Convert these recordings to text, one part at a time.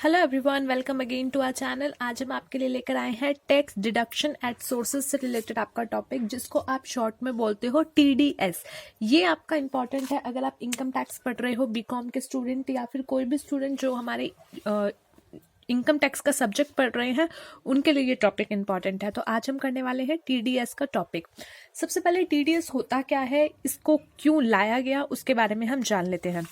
Hello everyone, welcome again to our channel. आज हम आपके लिए लेकर आए हैं टैक्स डिडक्शन एट सोर्सेज से रिलेटेड आपका टॉपिक, जिसको आप शॉर्ट में बोलते हो टीडीएस। ये आपका इंपॉर्टेंट है अगर आप इनकम टैक्स पढ़ रहे हो, बीकॉम के स्टूडेंट या फिर कोई भी स्टूडेंट जो हमारे इनकम टैक्स का सब्जेक्ट पढ़ रहे हैं, उनके लिए ये टॉपिक इंपॉर्टेंट है। तो आज हम करने वाले हैं टीडीएस का टॉपिक। सबसे पहले टीडीएस होता क्या है, इसको क्यों लाया गया, उसके बारे में हम जान लेते हैं।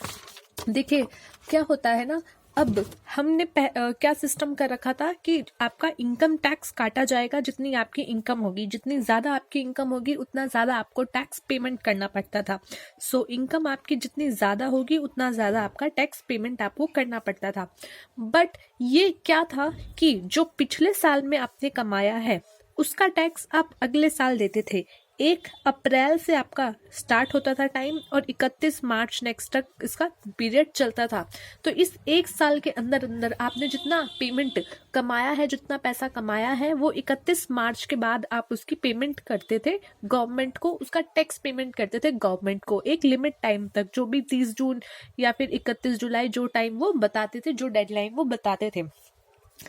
देखिए क्या होता है ना, अब हमने क्या सिस्टम कर रखा था कि आपका इनकम टैक्स काटा जाएगा जितनी आपकी इनकम होगी। जितनी ज्यादा आपकी इनकम होगी उतना ज्यादा आपको टैक्स पेमेंट करना पड़ता था। सो इनकम आपकी जितनी ज्यादा होगी उतना ज्यादा आपका टैक्स पेमेंट आपको करना पड़ता था। बट ये क्या था कि जो पिछले साल में आपने कमाया है उसका टैक्स आप अगले साल देते थे। 1 अप्रैल से आपका स्टार्ट होता था टाइम और 31 मार्च नेक्स्ट तक इसका पीरियड चलता था। तो इस 1 साल के अंदर अंदर आपने जितना पेमेंट कमाया है, जितना पैसा कमाया है, वो 31 मार्च के बाद आप उसकी पेमेंट करते थे गवर्नमेंट को। उसका टैक्स पेमेंट करते थे गवर्नमेंट को एक लिमिट टाइम तक, जो भी 30 जून या फिर 31 जुलाई जो टाइम वो बताते थे, जो डेडलाइन वो बताते थे।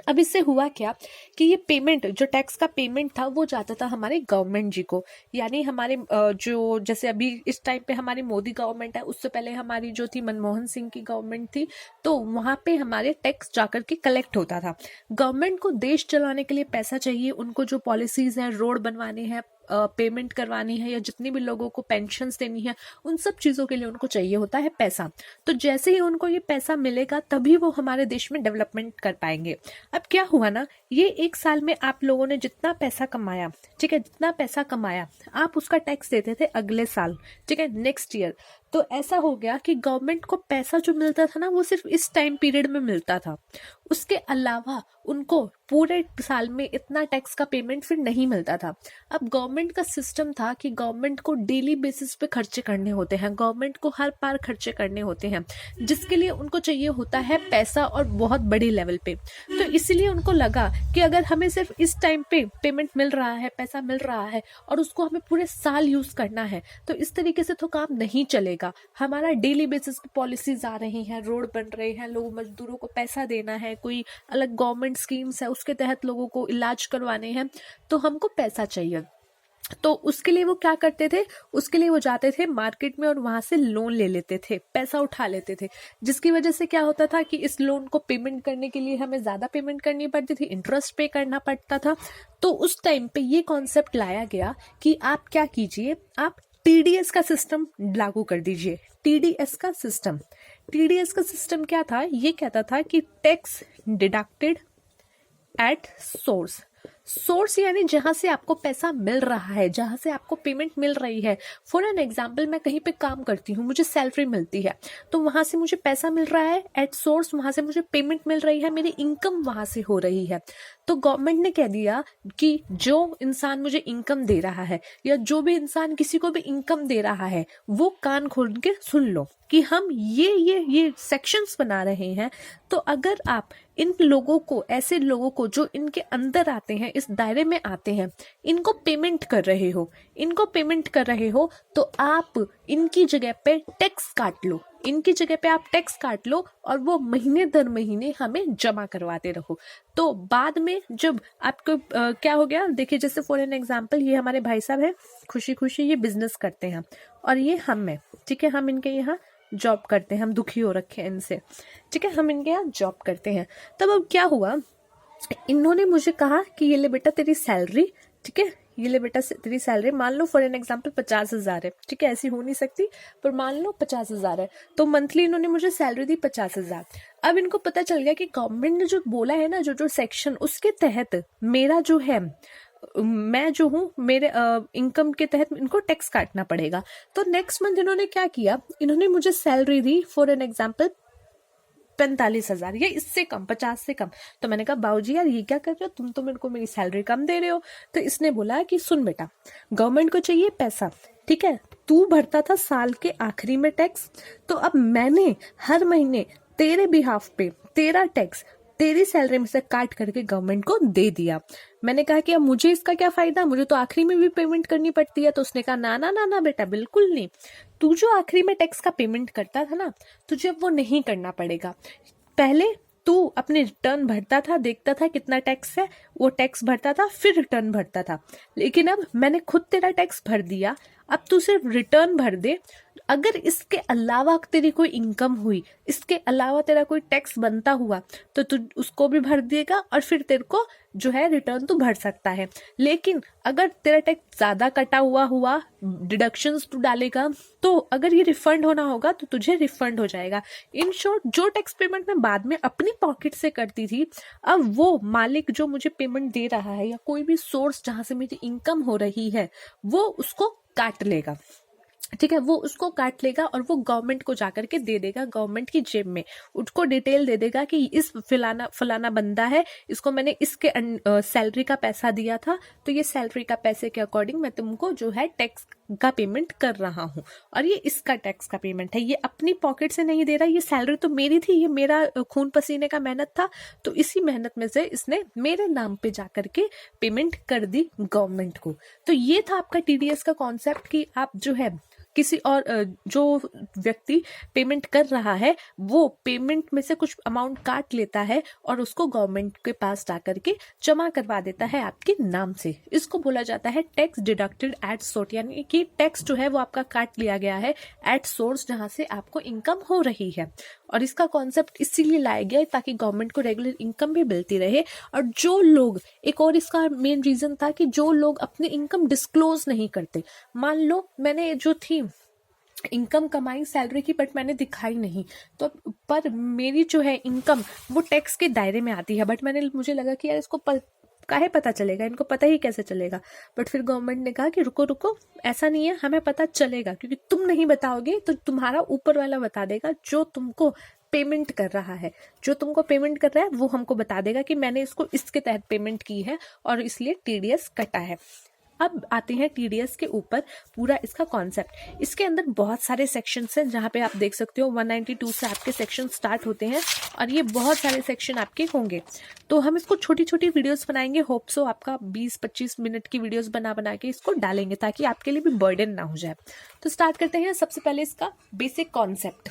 अब इससे हुआ क्या कि ये पेमेंट, जो टैक्स का पेमेंट था, वो जाता था हमारे गवर्नमेंट जी को। यानी हमारे जो जैसे अभी इस टाइम पे हमारी मोदी गवर्नमेंट है, उससे पहले हमारी जो थी मनमोहन सिंह की गवर्नमेंट थी, तो वहां पे हमारे टैक्स जाकर के कलेक्ट होता था। गवर्नमेंट को देश चलाने के लिए पैसा चाहिए, उनको जो पॉलिसीज हैं, रोड बनवाने हैं, पेमेंट करवानी है, या जितनी भी लोगों को पेंशन्स देनी है, उन सब चीजों के लिए उनको चाहिए होता है पैसा। तो जैसे ही उनको ये पैसा मिलेगा तभी वो हमारे देश में डेवलपमेंट कर पाएंगे। अब क्या हुआ ना, ये 1 साल में आप लोगों ने जितना पैसा कमाया, ठीक है, जितना पैसा कमाया आप उसका टैक्स देते थे अगले साल, ठीक है, नेक्स्ट ईयर। तो ऐसा हो गया कि गवर्नमेंट को पैसा जो मिलता था ना, वो सिर्फ इस टाइम पीरियड में मिलता था। उसके अलावा उनको पूरे साल में इतना टैक्स का पेमेंट फिर नहीं मिलता था। अब गवर्नमेंट का सिस्टम था कि गवर्नमेंट को डेली बेसिस पे खर्चे करने होते हैं, गवर्नमेंट को हर बार खर्चे करने होते हैं, जिसके लिए उनको चाहिए होता है पैसा, और बहुत बड़ी लेवल पे। तो इसलिए उनको लगा कि अगर हमें सिर्फ इस टाइम पे पेमेंट मिल रहा है, पैसा मिल रहा है, और उसको हमें पूरे साल यूज करना है, तो इस तरीके से तो काम नहीं चलेगा। हमारा डेली बेसिस पे पॉलिसीज आ रही हैं, रोड बन रहे हैं, लोग मजदूरों को पैसा देना है, कोई अलग गवर्नमेंट स्कीम्स है उसके तहत लोगों को इलाज करवाने हैं, तो हमको पैसा चाहिए। तो उसके लिए वो क्या करते थे, उसके लिए वो जाते थे मार्केट में और वहां से लोन ले लेते थे, पैसा उठा लेते थे, जिसकी वजह से क्या होता था कि इस लोन को पेमेंट करने के लिए हमें ज्यादा पेमेंट करनी पड़ती थी, इंटरेस्ट पे करना पड़ता था। तो उस टाइम पे ये कॉन्सेप्ट लाया गया कि आप क्या कीजिए, आप टीडीएस का सिस्टम लागू कर दीजिए। टीडीएस का सिस्टम, टीडीएस का सिस्टम क्या था, ये कहता था कि tax deducted at source. Source यानी जहां से आपको पैसा मिल रहा है, जहां से आपको पेमेंट मिल रही है। फॉर एन एग्जाम्पल, मैं कहीं पे काम करती हूँ, मुझे सैलरी मिलती है, तो वहां से मुझे पैसा मिल रहा है एट सोर्स, वहां से मुझे पेमेंट मिल रही है, मेरी इनकम वहां से हो रही है। तो गवर्नमेंट ने कह दिया कि जो इंसान मुझे इनकम दे रहा है, या जो भी इंसान किसी को भी इनकम दे रहा है, वो कान खोल के सुन लो कि हम ये सेक्शंस बना रहे हैं। तो अगर आप इन लोगों को, ऐसे लोगों को जो इनके अंदर आते हैं, इस दायरे में आते हैं, इनको पेमेंट कर रहे हो, इनको पेमेंट कर रहे हो, तो आप इनकी जगह पे टैक्स काट लो, इनकी जगह पे आप टैक्स काट लो, और वो महीने दर महीने हमें जमा करवाते रहो। तो बाद में जब आपको क्या हो गया, देखिए जैसे फॉर एन एग्जांपल, ये हमारे भाई साहब है, खुशी खुशी ये बिजनेस करते हैं, और ये हम है, ठीक है, हम इनके यहाँ जॉब करते हैं, हम दुखी हो रखे हैं इनसे, ठीक है, हम इनके यहाँ जॉब करते हैं। तब अब क्या हुआ, इन्होंने मुझे कहा कि ये ले बेटा तेरी सैलरी, ठीक है, ये ले बेटा तेरी सैलरी, मान लो फॉर एन एग्जाम्पल 50,000 है, ठीक है, ऐसी हो नहीं सकती, पर मान लो 50,000 है, तो मंथली इन्होंने मुझे सैलरी दी 50,000। अब इनको पता चल गया कि गवर्नमेंट ने जो बोला है ना, जो जो सेक्शन, उसके तहत मेरा जो है, मैं जो हूँ, मेरे इनकम के तहत इनको टैक्स काटना पड़ेगा। तो नेक्स्ट मंथ इन्होंने क्या किया, इन्होंने मुझे salary the for an example 45,000 या इससे कम, 50 से कम। तो मैंने कहा बाबूजी यार ये क्या कर रहे हो, तुम तो मेरे को मेरी सैलरी कम दे रहे हो। तो इसने बोला कि सुन बेटा, गवर्नमेंट को चाहिए पैसा, ठीक है, तू भरता था साल के आखिरी में टैक्स, तो अब मैंने हर महीने तेरे बिहाफ पे तेरा टैक्स तेरी सैलरी में से काट करके गवर्नमेंट को दे दिया। मैंने कहा कि अब मुझे इसका क्या फायदा, मुझे तो आखिरी में भी पेमेंट करनी पड़ती है। तो उसने कहा ना ना ना ना बेटा, बिल्कुल नहीं, तू जो आखिरी में टैक्स का पेमेंट करता था ना, तुझे अब वो नहीं करना पड़ेगा। पहले तू अपने रिटर्न भरता था, देखता था कितना टैक्स है, वो टैक्स भरता था, फिर रिटर्न भरता था। लेकिन अब मैंने खुद तेरा टैक्स भर दिया, अब तू सिर्फ रिटर्न भर दे। अगर इसके अलावा तेरी कोई इनकम हुई, इसके अलावा तेरा कोई टैक्स बनता हुआ, तो तू उसको भी भर देगा और फिर तेरे को जो है रिटर्न तू भर सकता है। लेकिन अगर तेरा टैक्स ज्यादा कटा हुआ डिडक्शंस तू डालेगा, तो अगर ये रिफंड होना होगा तो तुझे रिफंड हो जाएगा। इन शॉर्ट, जो टैक्स पेमेंट मैं बाद में अपनी पॉकेट से करती थी, अब वो मालिक जो मुझे पेमेंट दे रहा है या कोई भी सोर्स जहां से मेरी इनकम हो रही है, वो उसको काट लेगा। ठीक है, वो उसको काट लेगा और वो गवर्नमेंट को जाकर के दे देगा, गवर्नमेंट की जेब में उसको डिटेल दे देगा कि इस फलाना बंदा है, इसको मैंने इसके सैलरी का पैसा दिया था, तो ये सैलरी का पैसे के अकॉर्डिंग मैं तुमको जो है टैक्स का पेमेंट कर रहा हूँ, और ये इसका टैक्स का पेमेंट है, ये अपनी पॉकेट से नहीं दे रहा, ये सैलरी तो मेरी थी, ये मेरा खून पसीने का मेहनत था, तो इसी मेहनत में से इसने मेरे नाम पे जाकर के पेमेंट कर दी गवर्नमेंट को। तो ये था आपका टीडीएस का कॉन्सेप्ट कि आप जो है किसी और जो व्यक्ति पेमेंट कर रहा है, वो पेमेंट में से कुछ अमाउंट काट लेता है और उसको गवर्नमेंट के पास जाकर के जमा करवा देता है आपके नाम से। इसको बोला जाता है टैक्स डिडक्टेड एट सोर्स, यानी कि टैक्स जो है वो आपका काट लिया गया है एट सोर्स, जहां से आपको इनकम हो रही है। और इसका कॉन्सेप्ट इसीलिए लाया गया है ताकि गवर्नमेंट को रेगुलर इनकम भी मिलती रहे। और जो लोग, एक और इसका मेन रीजन था कि जो लोग अपनी इनकम डिस्क्लोज नहीं करते, मान लो मैंने जो थी इनकम कमाई सैलरी की, बट मैंने दिखाई नहीं, तो पर मेरी जो है इनकम वो टैक्स के दायरे में आती है, बट मुझे लगा कि यार इसको काहे पता चलेगा, इनको पता ही कैसे चलेगा। बट फिर गवर्नमेंट ने कहा कि रुको रुको, ऐसा नहीं है, हमें पता चलेगा, क्योंकि तुम नहीं बताओगे तो तुम्हारा ऊपर वाला बता देगा, जो तुमको पेमेंट कर रहा है, जो तुमको पेमेंट कर रहा है वो हमको बता देगा कि मैंने इसको इसके तहत पेमेंट की है और इसलिए टीडीएस कटा है। अब आते हैं टीडीएस के ऊपर पूरा इसका कॉन्सेप्ट। इसके अंदर बहुत सारे सेक्शंस हैं, जहां पे आप देख सकते हो 192 से आपके सेक्शन स्टार्ट होते हैं और ये बहुत सारे सेक्शन आपके होंगे। तो हम इसको छोटी छोटी वीडियोस बनाएंगे, होप सो आपका 20-25 मिनट की वीडियोस बना के इसको डालेंगे ताकि आपके लिए भी बर्डन ना हो जाए। तो स्टार्ट करते हैं। सबसे पहले इसका बेसिक कॉन्सेप्ट।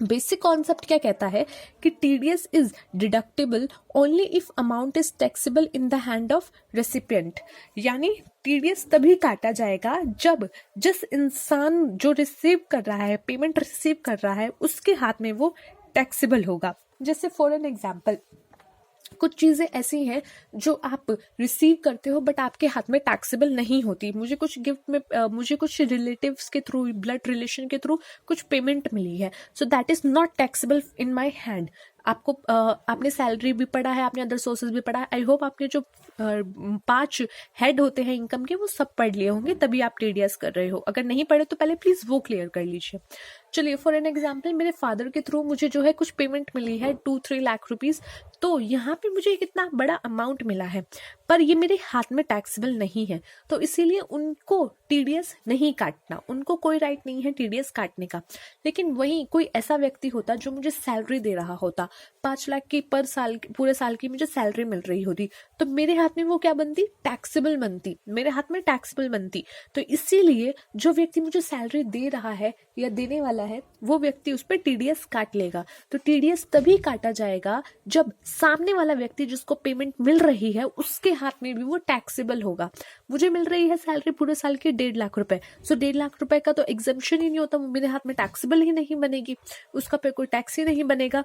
बेसिक कॉन्सेप्ट क्या कहता है कि TDS is deductible only if amount is taxable in the hand of recipient, यानी टीडीएस तभी काटा जाएगा जब जिस इंसान जो रिसीव कर रहा है, पेमेंट रिसीव कर रहा है, उसके हाथ में वो टैक्सेबल होगा। जैसे फॉर एन एग्जाम्पल, कुछ चीजें ऐसी हैं जो आप रिसीव करते हो बट आपके हाथ में टैक्सेबल नहीं होती। मुझे कुछ गिफ्ट में मुझे कुछ रिलेटिव्स के थ्रू, ब्लड रिलेशन के थ्रू कुछ पेमेंट मिली है, so that is not taxable in my hand. आपको आपने सैलरी भी पढ़ा है, आपने अदर सोर्सेज भी पढ़ा है, आई होप आपने जो 5 हेड होते हैं इनकम के वो सब पढ़ लिए होंगे, तभी आप टीडीएस कर रहे हो। अगर नहीं पढ़े तो पहले प्लीज वो क्लियर कर लीजिए। चलिए फॉर एन एग्जाम्पल, मेरे फादर के थ्रू मुझे जो है कुछ पेमेंट मिली है 2-3 लाख रुपीज, तो यहाँ पे मुझे कितना बड़ा अमाउंट मिला है, पर ये मेरे हाथ में टैक्सेबल नहीं है, तो इसीलिए उनको टीडीएस नहीं काटना, उनको कोई राइट नहीं है टीडीएस काटने का। लेकिन वहीं कोई ऐसा व्यक्ति होता जो मुझे सैलरी दे रहा होता, 5 लाख की पर साल, पूरे साल की मुझे सैलरी मिल रही होती, तो मेरे हाथ में वो क्या बनती, टैक्सेबल बनती, मेरे हाथ में टैक्सेबल बनती। तो इसीलिए जो व्यक्ति मुझे सैलरी दे रहा है या देने वाला है, वो व्यक्ति उस पर टीडीएस काट लेगा। तो टीडीएस तभी काटा जाएगा जब सामने वाला व्यक्ति जिसको पेमेंट मिल रही है उसके हाथ में भी वो टैक्सेबल होगा। मुझे मिल रही है सैलरी पूरे साल की 1.5 लाख रुपए, सो 1.5 लाख रुपए का तो एग्जम्पशन ही नहीं होता, वो मेरे हाथ में टैक्सेबल ही नहीं बनेगी, उसका पे कोई टैक्स ही नहीं बनेगा,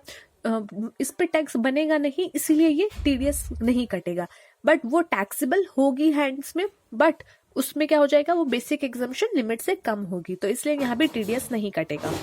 इस पे टैक्स बनेगा नहीं, इसीलिए ये टीडीएस नहीं कटेगा। बट वो टैक्सेबल होगी हैंड्स में, बट उसमें क्या हो जाएगा, वो बेसिक एग्जम्पशन लिमिट से कम होगी, तो इसलिए यहाँ पे टीडीएस नहीं कटेगा।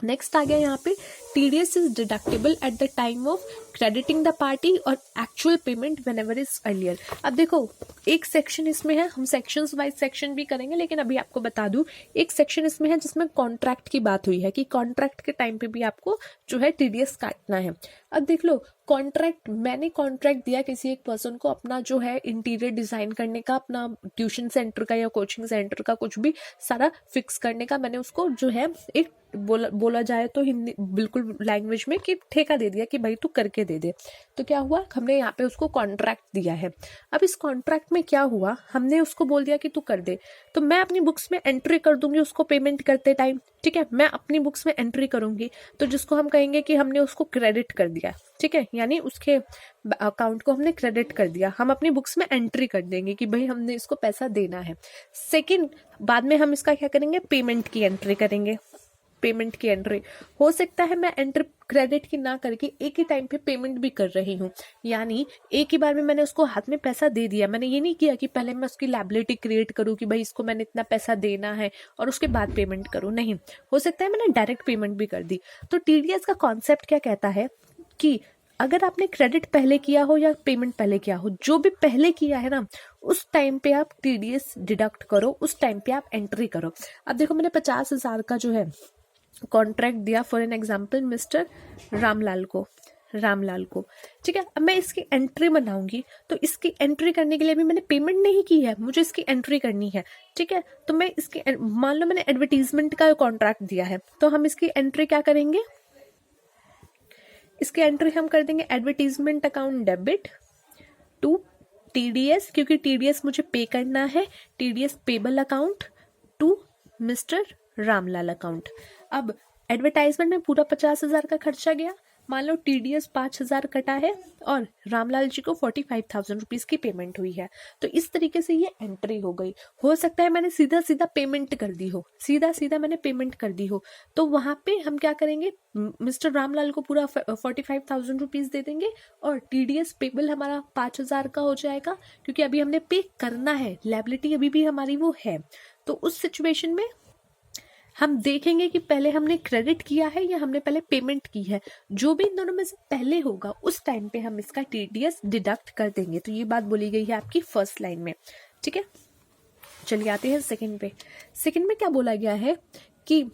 नेक्स्ट आ गया यहाँ पे, TDS is deductible at the time of crediting the party और actual payment whenever is earlier. अब देखो, एक सेक्शन इसमें है, हम सेक्शंस वाइज सेक्शन भी करेंगे, लेकिन अभी आपको बता दूं, एक सेक्शन इसमें है जिसमें कॉन्ट्रैक्ट की बात हुई है कि कॉन्ट्रैक्ट के टाइम पे भी आपको जो है टीडीएस काटना है। अब देख लो, कॉन्ट्रैक्ट, मैंने कॉन्ट्रैक्ट दिया किसी एक पर्सन को अपना जो है इंटीरियर डिजाइन करने का, अपना ट्यूशन सेंटर का या कोचिंग सेंटर का कुछ भी सारा फिक्स करने का, मैंने उसको जो है एक बोला जाए तो हिंदी बिल्कुल लैंग्वेज में कि ठेका दे दिया कि भाई तू करके दे दे। तो क्या हुआ, हमने यहाँ पे उसको कॉन्ट्रैक्ट दिया है। अब इस कॉन्ट्रैक्ट में क्या हुआ, हमने उसको बोल दिया कि तू कर दे, तो मैं अपनी बुक्स में एंट्री कर दूंगी उसको पेमेंट करते टाइम, ठीक है, मैं अपनी बुक्स में एंट्री करूंगी तो जिसको हम कहेंगे कि हमने उसको क्रेडिट कर दिया, ठीक है, यानी उसके अकाउंट को हमने क्रेडिट कर दिया, हम अपनी बुक्स में एंट्री कर देंगे कि भाई हमने इसको पैसा देना है। सेकंड, बाद में हम इसका क्या करेंगे, पेमेंट की एंट्री करेंगे। पेमेंट की एंट्री हो सकता है मैं एंट्री क्रेडिट की ना करके एक ही टाइम पे पेमेंट भी कर रही हूँ, यानी एक ही बार में मैंने उसको हाथ में पैसा दे दिया। मैंने ये नहीं किया कि पहले मैं उसकी लायबिलिटी क्रिएट करूँ कि भाई इसको मैंने इतना पैसा देना है और उसके बाद पेमेंट करूँ, नहीं, हो सकता है मैंने डायरेक्ट पेमेंट भी कर दी। तो टीडीएस का कॉन्सेप्ट क्या कहता है कि अगर आपने क्रेडिट पहले किया हो या पेमेंट पहले किया हो, जो भी पहले किया है ना, उस टाइम पे आप टीडीएस डिडक्ट करो, उस टाइम पे आप एंट्री करो। अब देखो मैंने 50,000 का जो है कॉन्ट्रैक्ट दिया for an example mister Ramlal को, ठीक है। अब मैं इसकी एंट्री बनाऊंगी तो इसकी एंट्री करने के लिए भी मैंने पेमेंट नहीं की है, मुझे इसकी एंट्री करनी है, ठीक है। तो मैं इसकी, मान लो मैंने एडवर्टीजमेंट का कॉन्ट्रैक्ट दिया है, तो हम इसकी एंट्री क्या करेंगे, इसकी एंट्री हम कर देंगे advertisement account debit to TDS, क्योंकि टीडीएस मुझे पे करना है, TDS payable account to mister Ramlal account. अब एडवर्टाइजमेंट में पूरा 50,000 का खर्चा गया, मान लो टीडीएस 5,000 कटा है और रामलाल जी को 45,000 रुपीज की पेमेंट हुई है। तो इस तरीके से ये एंट्री हो गई। हो सकता है मैंने सीधा सीधा पेमेंट कर दी हो, सीधा मैंने पेमेंट कर दी हो, तो वहां पे हम क्या करेंगे, मिस्टर रामलाल को पूरा 45,000 रुपीज दे देंगे और टीडीएस पेबल हमारा 5,000 का हो जाएगा, क्योंकि अभी हमने पे करना है, लायबिलिटी अभी भी हमारी वो है। तो उस सिचुएशन में हम देखेंगे कि पहले हमने क्रेडिट किया है या हमने पहले पेमेंट की है। जो भी इन दोनों में से पहले होगा उस टाइम पे हम इसका टीडीएस डिडक्ट कर देंगे। तो ये बात बोली गई है आपकी फर्स्ट लाइन में, ठीक है। चलिए आते हैं सेकंड पे। सेकंड में क्या बोला गया है कि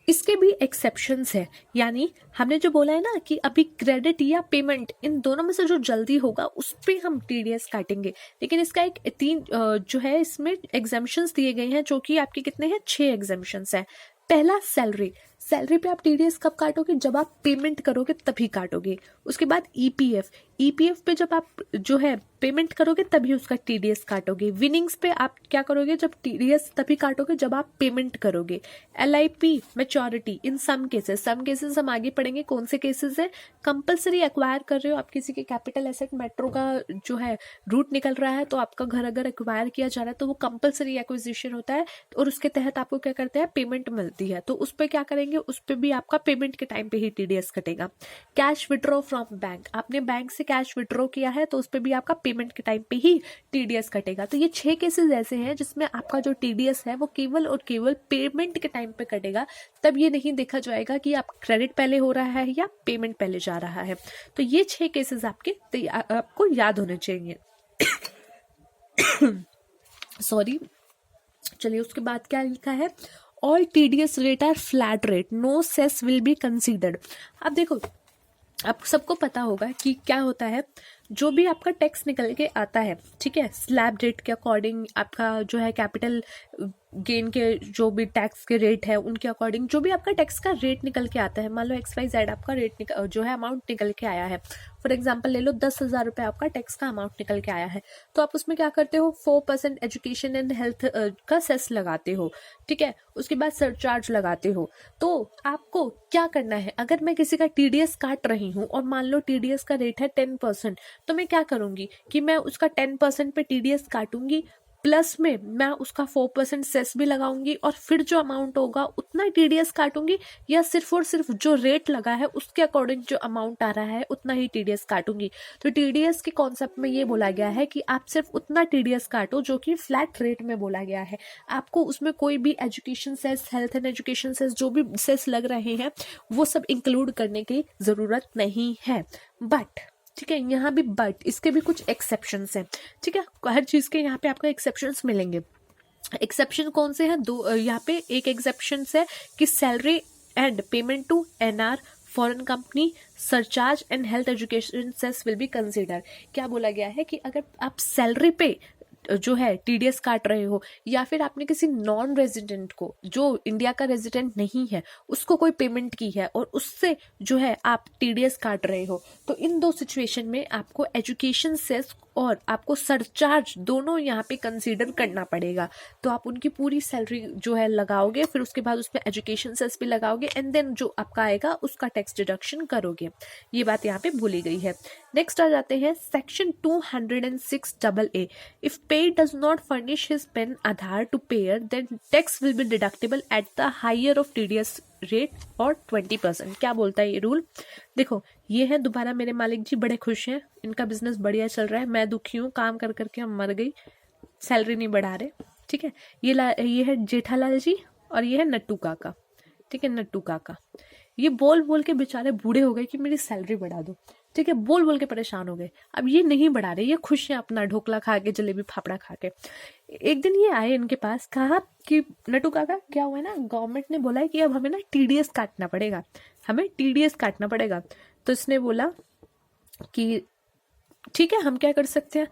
इसके भी एक्सेप्शंस है, यानी हमने जो बोला है ना कि अभी क्रेडिट या पेमेंट इन दोनों में से जो जल्दी होगा उस पे हम टीडीएस काटेंगे, लेकिन इसका एक तीन जो है इसमें एग्जाम्पशंस दिए गए हैं, जो कि आपके कितने हैं, 6 एग्जाम्पशंस हैं। पहला सैलरी पे आप टीडीएस कब काटोगे, जब आप पेमेंट करोगे तभी काटोगे। उसके बाद ईपीएफ पे जब आप जो है पेमेंट करोगे तभी उसका टीडीएस काटोगे। विनिंग्स पे आप क्या करोगे, जब टीडीएस तभी काटोगे जब आप पेमेंट करोगे। एलआईपी मैच्योरिटी इन सम केसेस हम आगे पढ़ेंगे कौन से केसेस है। कंपलसरी एक्वायर कर रहे हो आप किसी के कैपिटल एसेट, मेट्रो का जो है रूट निकल रहा है, तो आपका घर अगर एक्वायर किया जा रहा है तो वो कंपलसरी एक्विजिशन होता है और उसके तहत आपको क्या करते हैं, पेमेंट मिलती है। तो उस पर क्या करेंगे, उस पर भी आपका पेमेंट के टाइम पे ही टीडीएस कटेगा। कैश विड्रॉ फ्रॉम बैंक, आपने बैंक से कैश विड्रॉ किया है तो उस पर भी आपका पेमेंट के टाइम पे ही टीडीएस कटेगा। तो ये 6 केसेस ऐसे हैं जिसमें आपका जो टीडीएस है वो केवल और केवल पेमेंट के टाइम पे कटेगा। तब ये नहीं देखा जाएगा कि आप क्रेडिट पहले हो रहा है या पेमेंट पहले जा रहा है। तो ये 6 केसेस आपको याद होने चाहिए। सॉरी, चलिए उसके बाद क्या लिखा है, all TDS rate are flat rate, no cess will be considered. अब देखो आप सबको पता होगा कि क्या होता है, जो भी आपका टैक्स निकल के आता है, ठीक है, स्लैब रेट के अकॉर्डिंग आपका जो है कैपिटल गेन के जो भी टैक्स के रेट है उनके अकॉर्डिंग जो भी आपका टैक्स का रेट निकल के आता है, मान लो XYZ आपका रेट जो है अमाउंट निकल के आया है, फॉर एग्जांपल ले लो 10,000 रुपये आपका टैक्स का अमाउंट निकल के आया है, तो आप उसमें क्या करते हो, 4% एजुकेशन एंड हेल्थ का सेस लगाते हो, ठीक है, उसके बाद सरचार्ज लगाते हो। तो आपको क्या करना है, अगर मैं किसी का टीडीएस काट रही हूँ और मान लो टीडीएस का रेट है 10%, तो मैं क्या करूंगी कि मैं उसका 10% पे टीडीएस काटूंगी, प्लस में मैं उसका 4% सेस भी लगाऊंगी और फिर जो अमाउंट होगा उतना टीडीएस काटूंगी, या सिर्फ और सिर्फ जो रेट लगा है उसके अकॉर्डिंग जो अमाउंट आ रहा है उतना ही टीडीएस काटूंगी। तो टीडीएस के कॉन्सेप्ट में ये बोला गया है कि आप सिर्फ उतना टीडीएस काटो जो कि फ्लैट रेट में बोला गया है। आपको उसमें कोई भी education cess, health and education cess, जो भी सेस लग रहे हैं वो सब इंक्लूड करने की जरूरत नहीं है। बट ठीक है, यहाँ भी बट इसके भी कुछ एक्सेप्शंस हैं, ठीक है, हर चीज के यहाँ पे आपको एक्सेप्शंस मिलेंगे। एक्सेप्शन कौन से हैं, दो यहाँ पे एक एक्सेप्शन है कि salary and payment to NR foreign company surcharge and health education cess will be consider. क्या बोला गया है कि अगर आप सैलरी पे जो है टीडीएस काट रहे हो, या फिर आपने किसी नॉन रेजिडेंट को जो इंडिया का रेजिडेंट नहीं है उसको कोई पेमेंट की है और उससे जो है आप टीडीएस काट रहे हो, तो इन दो सिचुएशन में आपको एजुकेशन सेस और आपको सरचार्ज दोनों यहाँ पे कंसीडर करना पड़ेगा। तो आप उनकी पूरी सैलरी जो है लगाओगे, फिर उसके बाद उसमें एजुकेशन सेस भी लगाओगे, एंड देन जो आपका आएगा उसका टैक्स डिडक्शन करोगे। ये बात यहाँ पे बोली गई है। नेक्स्ट आ जाते हैं section 206AA। If pay does not furnish his PAN Aadhaar to payer then tax will be deductible at the higher of TDS rate और 20%। क्या बोलता है ये रूल? देखो ये है, दोबारा मेरे मालिक जी बड़े खुश हैं, इनका बिजनेस बढ़िया चल रहा है, मैं दुखी हूँ, काम कर करके हम मर गई, सैलरी नहीं बढ़ा रहे। ठीक है, ये है जेठालाल जी और ये है नट्टू काका। ठीक है, नट्टू काका ये बोल बोल के बेचारे बूढ़े हो गए कि मेरी सैलरी बढ़ा दो। ठीक है, बोल बोल के परेशान हो गए, अब ये नहीं बढ़ा रहे, ये खुश हैं अपना ढोकला खा के, जलेबी फाफड़ा खा के। एक दिन ये आए इनके पास, कहा कि नट्टू काका क्या हुआ है ना, गवर्नमेंट ने बोला है कि अब हमें ना टीडीएस काटना पड़ेगा, हमें टीडीएस काटना पड़ेगा। तो इसने बोला कि ठीक है, हम क्या कर सकते हैं।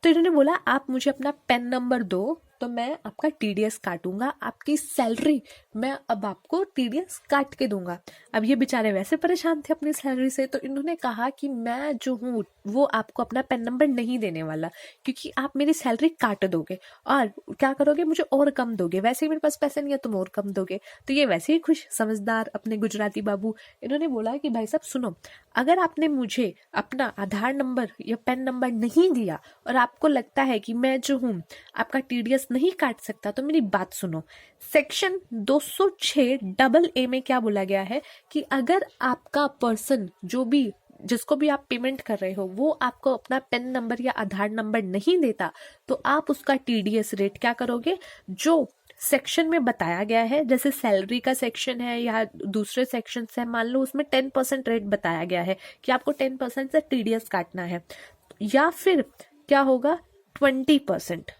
तो इन्होंने बोला आप मुझे अपना पेन नंबर दो तो मैं आपका टीडीएस काटूंगा, आपकी सैलरी मैं अब आपको टीडीएस काट के दूंगा। अब ये बेचारे वैसे परेशान थे अपनी सैलरी से, तो इन्होंने कहा कि मैं जो हूँ वो आपको अपना पेन नंबर नहीं देने वाला, क्योंकि आप मेरी सैलरी काट दोगे और क्या करोगे, मुझे और कम दोगे, वैसे ही मेरे पास पैसे नहीं है, तुम और कम दोगे। तो ये वैसे ही खुश समझदार अपने गुजराती बाबू, इन्होंने बोला कि भाई साहब सुनो, अगर आपने मुझे अपना आधार नंबर या पेन नंबर नहीं दिया और आपको लगता है कि मैं जो हूँ आपका टीडीएस नहीं काट सकता, तो मेरी बात सुनो। सेक्शन 206AA में क्या बोला गया है कि अगर आपका पर्सन जो भी जिसको भी आप पेमेंट कर रहे हो वो आपको अपना पेन नंबर या आधार नंबर नहीं देता, तो आप उसका टीडीएस रेट क्या करोगे, जो सेक्शन में बताया गया है, जैसे सैलरी का सेक्शन है या दूसरे सेक्शन है, मान लो उसमें 10% रेट बताया गया है कि आपको 10% से टीडीएस काटना है, या फिर क्या होगा 20%।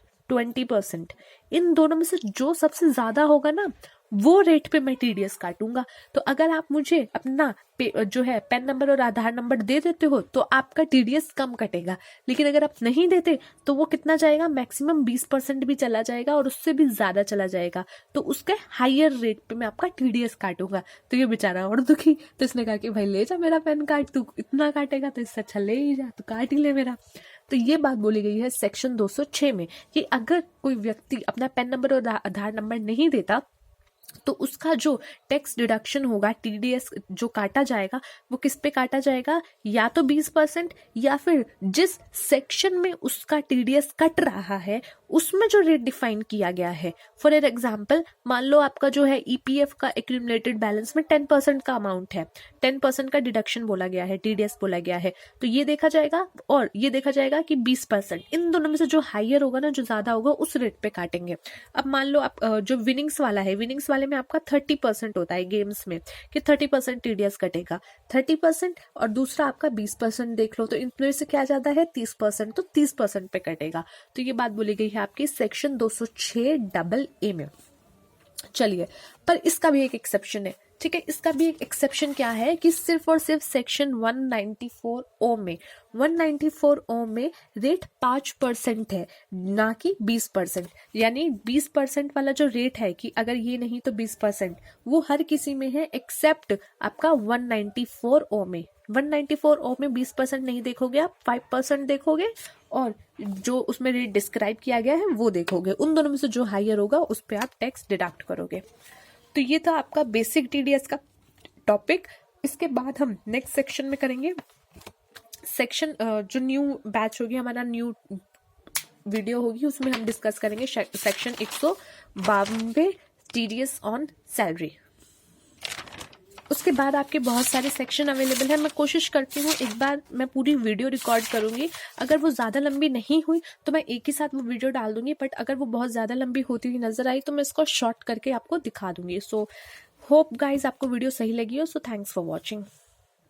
इन दोनों में से जो सबसे ज्यादा होगा ना वो रेट पे मैं टीडीएस काटूंगा। तो अगर आप मुझे अपना जो है पेन नंबर और आधार नंबर दे देते हो तो आपका टीडीएस कम कटेगा, लेकिन अगर आप नहीं देते तो वो कितना जाएगा, मैक्सिमम 20% भी चला जाएगा और उससे भी ज्यादा चला जाएगा, तो उसके हायर रेट पे मैं आपका टीडीएस काटूंगा। तो ये बेचारा और दुखी, तो इसने कहा कि भाई ले जा मेरा पेन कार्ड, तू इतना काटेगा तो इससे अच्छा ले ही जा, तू काट ही ले मेरा। तो ये बात बोली गई है सेक्शन 206 में कि अगर कोई व्यक्ति अपना पेन नंबर और आधार नंबर नहीं देता तो उसका जो टैक्स डिडक्शन होगा, टीडीएस जो काटा जाएगा वो किस पे काटा जाएगा, या तो 20% या फिर जिस सेक्शन में उसका टीडीएस कट रहा है उसमें जो रेट डिफाइन किया गया है। फॉर एग्जाम्पल मान लो आपका जो है ईपीएफ का एक्यूमुलेटेड बैलेंस में 10% का अमाउंट है, 10% का डिडक्शन बोला गया है, टीडीएस बोला गया है, तो ये देखा जाएगा और ये देखा जाएगा कि 20%, इन दोनों में से जो हायर होगा ना, जो ज्यादा होगा उस रेट पे काटेंगे। अब मान लो आप जो विनिंग्स वाला है, विनिंग्स वाले में आपका 30% होता है गेम्स में कि 30% टीडीएस कटेगा, 30% और दूसरा आपका 20% देख लो, तो इनमें से क्या ज्यादा है 30%, तो 30% पे कटेगा। तो ये बात बोली गई है आपकी सेक्शन 206AA में। चलिए, पर इसका भी एक एक्सेप्शन है। ठीक है, इसका भी एक एक्सेप्शन क्या है कि सिर्फ और सिर्फ सेक्शन 194O में 194O में रेट 5% है, ना कि 20%। यानी 20% वाला जो रेट है कि अगर ये नहीं तो 20%, वो हर किसी में है एक्सेप्ट आपका 194O में। 194O में 20% नहीं देखोगे आप, 5% देखोगे और जो उसमें रेट डिस्क्राइब किया गया है वो देखोगे। उन दोनों में से जो हायर होगा उस पर आप टैक्स डिडक्ट करोगे। तो ये था आपका बेसिक टीडीएस का टॉपिक। इसके बाद हम नेक्स्ट सेक्शन में करेंगे सेक्शन जो न्यू बैच होगी, हमारा न्यू वीडियो होगी, उसमें हम डिस्कस करेंगे सेक्शन 192 टीडीएस ऑन सैलरी। उसके बाद आपके बहुत सारे सेक्शन अवेलेबल है। मैं कोशिश करती हूँ एक बार मैं पूरी वीडियो रिकॉर्ड करूंगी, अगर वो ज़्यादा लंबी नहीं हुई तो मैं एक ही साथ वो वीडियो डाल दूंगी, बट अगर वो बहुत ज़्यादा लंबी होती हुई नजर आई तो मैं इसको शॉर्ट करके आपको दिखा दूंगी। सो होप गाइज आपको वीडियो सही लगी हो। So thanks for watching.